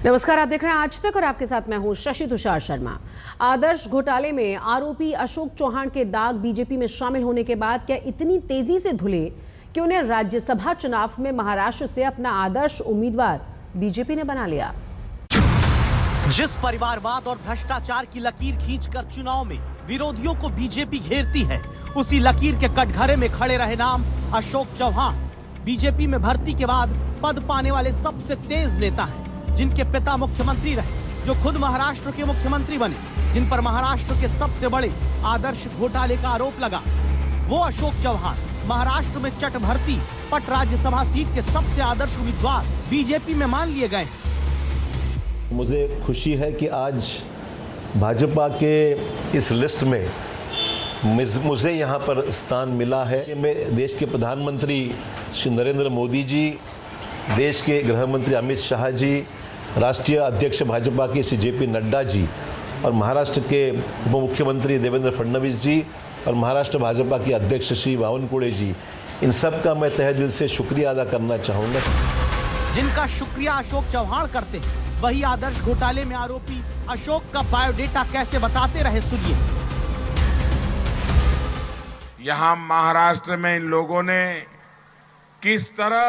नमस्कार, आप देख रहे हैं आज तक और आपके साथ मैं हूं शशि तुषार शर्मा। आदर्श घोटाले में आरोपी अशोक चौहान के दाग बीजेपी में शामिल होने के बाद क्या इतनी तेजी से धुले कि उन्हें राज्यसभा चुनाव में महाराष्ट्र से अपना आदर्श उम्मीदवार बीजेपी ने बना लिया। जिस परिवारवाद और भ्रष्टाचार की लकीर खींचकर चुनाव में विरोधियों को बीजेपी घेरती है, उसी लकीर के कटघरे में खड़े रहे नाम अशोक चौहान। बीजेपी में भर्ती के बाद पद पाने वाले सबसे तेज नेता हैं, जिनके पिता मुख्यमंत्री रहे, जो खुद महाराष्ट्र के मुख्यमंत्री बने, जिन पर महाराष्ट्र के सबसे बड़े आदर्श घोटाले का आरोप लगा। वो अशोक चौहान महाराष्ट्र में चट भर्ती पट राज्यसभा सीट के सबसे आदर्श उम्मीदवार बीजेपी में मान लिए गए। मुझे खुशी है कि आज भाजपा के इस लिस्ट में मुझे यहाँ पर स्थान मिला है। मैं देश के प्रधानमंत्री श्री नरेंद्र मोदी जी, देश के गृह मंत्री अमित शाह जी, राष्ट्रीय अध्यक्ष भाजपा के श्री जेपी नड्डा जी और महाराष्ट्र के उप मुख्यमंत्री देवेंद्र फडणवीस जी और महाराष्ट्र भाजपा के अध्यक्ष श्री बावनकुळे जी, इन सब का मैं तहे दिल से शुक्रिया अदा करना चाहूँगा। जिनका शुक्रिया अशोक चौहान करते हैं, वही आदर्श घोटाले में आरोपी अशोक का बायोडेटा कैसे बताते रहे, सुनिए। यहाँ महाराष्ट्र में इन लोगों ने किस तरह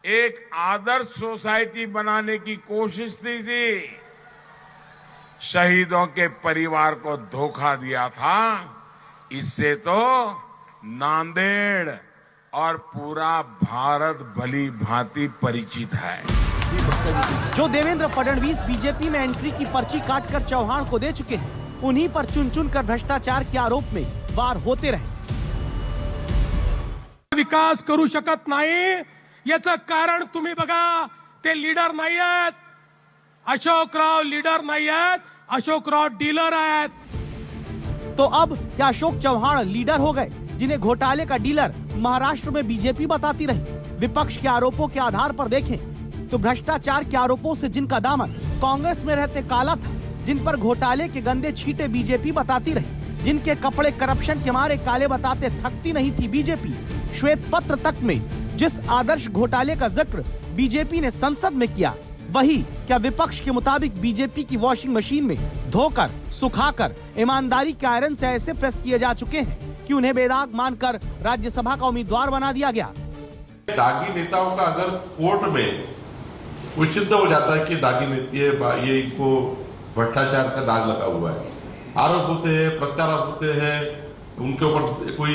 एक आदर्श सोसाइटी बनाने की कोशिश की थी, शहीदों के परिवार को धोखा दिया था। इससे तो नांदेड़ और पूरा भारत भली भांति परिचित है। जो देवेंद्र फडणवीस बीजेपी में एंट्री की पर्ची काटकर चौहान को दे चुके हैं, उन्हीं पर चुन चुन कर भ्रष्टाचार के आरोप में वार होते रहे। विकास करू शकत नाही याचं कारण तुम्ही बघा, ते लीडर नाही आहेत, अशोकराव लीडर नहीं आहेत, अशोकराव डीलर आहेत। तो अब क्या अशोक चौहान लीडर हो गए, जिन्हें घोटाले का डीलर महाराष्ट्र में बीजेपी बताती रही? विपक्ष के आरोपों के आधार पर देखें तो भ्रष्टाचार के आरोपों से जिनका दामन कांग्रेस में रहते काला था, जिन पर घोटाले के गंदे छींटे बीजेपी बताती रही, जिनके कपड़े करप्शन के मारे काले बताते थकती नहीं थी बीजेपी। श्वेत पत्र तक में जिस आदर्श घोटाले का जिक्र बीजेपी ने संसद में किया, वही क्या विपक्ष के मुताबिक बीजेपी की वॉशिंग मशीन में धोकर, सुखाकर, ईमानदारी के आयरन से ऐसे प्रेस किए जा चुके हैं कि उन्हें बेदाग मानकर राज्यसभा का उम्मीदवार बना दिया गया। दागी नेताओं का अगर कोर्ट में वो सिद्ध हो जाता है कि दागी नेता ये इनको भ्रष्टाचार का दाग लगा हुआ है, आरोप होते हैं, प्रत्यारोप होते हैं, उनके ऊपर कोई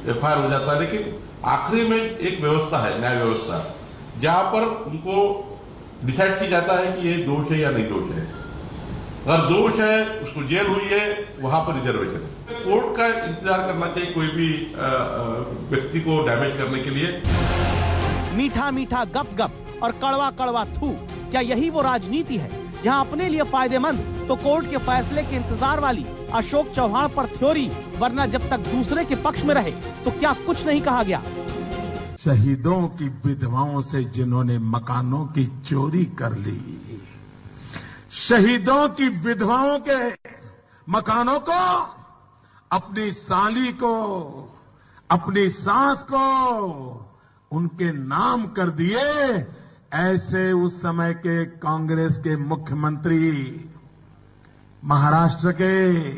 एफआईआर हो जाता है, लेकिन आखिरी में एक व्यवस्था है, न्याय व्यवस्था, जहां पर उनको डिसाइड किया जाता है कि ये दोष है या नहीं दोष है। अगर दोष है, उसको जेल हुई है, वहां पर रिजर्वेशन। कोर्ट का इंतजार करना चाहिए कोई भी व्यक्ति को डैमेज करने के लिए। मीठा मीठा गप गप और कड़वा कड़वा थू, क्या यही वो राजनीति है जहां अपने लिए फायदेमंद तो कोर्ट के फैसले के इंतजार वाली अशोक चौहान पर थ्योरी, वरना जब तक दूसरे के पक्ष में रहे तो क्या कुछ नहीं कहा गया? शहीदों की विधवाओं से जिन्होंने मकानों की चोरी कर ली, शहीदों की विधवाओं के मकानों को अपनी साली को, अपनी सास को उनके नाम कर दिए। ऐसे उस समय के कांग्रेस के मुख्यमंत्री महाराष्ट्र के,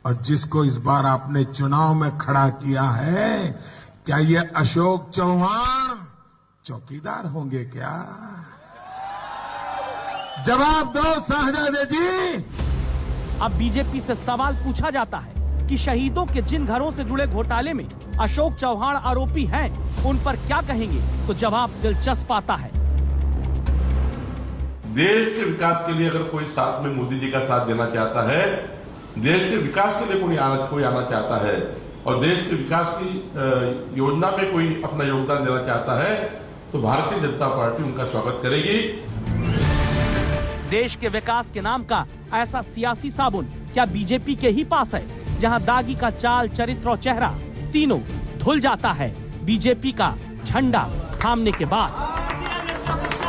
और जिसको इस बार आपने चुनाव में खड़ा किया है, क्या ये अशोक चौहान चौकीदार होंगे क्या? जवाब दो शाहजादे जी। अब बीजेपी से सवाल पूछा जाता है कि शहीदों के जिन घरों से जुड़े घोटाले में अशोक चौहान आरोपी हैं, उन पर क्या कहेंगे? तो जवाब दिलचस्प आता है। देश के विकास के लिए अगर कोई साथ में मोदी जी का साथ देना चाहता है, देश के विकास के लिए कोई आना चाहता है और देश के विकास की योजना में कोई अपना योगदान देना चाहता है, तो भारतीय जनता पार्टी उनका स्वागत करेगी। देश के विकास के नाम का ऐसा सियासी साबुन क्या बीजेपी के ही पास है, जहां दागी का चाल, चरित्र और चेहरा तीनों धुल जाता है बीजेपी का झंडा थामने के बाद?